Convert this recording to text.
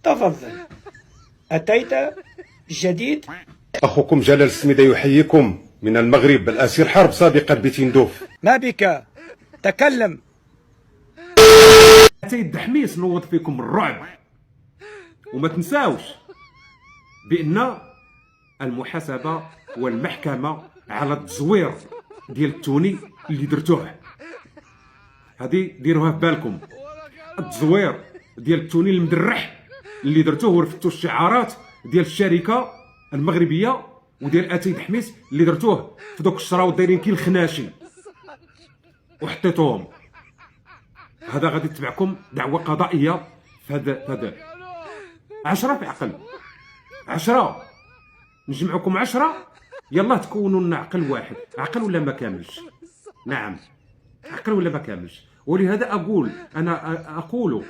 تفضل، أتيت جديد؟ أخوكم جلال السميدة يحييكم من المغرب، الأسير حرب سابقا بتندوف. ما بك؟ تكلم. سيد حميس نوض فيكم الرعب، وما تنساوش بأن المحاسبة والمحكمة على التزوير ديال التوني اللي درتوه. هذه ديروها في بالكم، التزوير ديال التوني المدرح اللي درتوه ورفدتوا الشعارات ديال الشركه المغربيه وديال اتيد حميس اللي درتوه في دوك الشراوط دايرين كي الخناشي وحطيتوهم. هذا غادي تتبعكم دعوه قضائيه في هذا 10 في عقل 10 نجمعكم 10 يلا تكونوا لنا عقل واحد، عقل ولا ما كاملش؟ نعم عقل ولا ما كاملش. ولهذا اقول انا اقول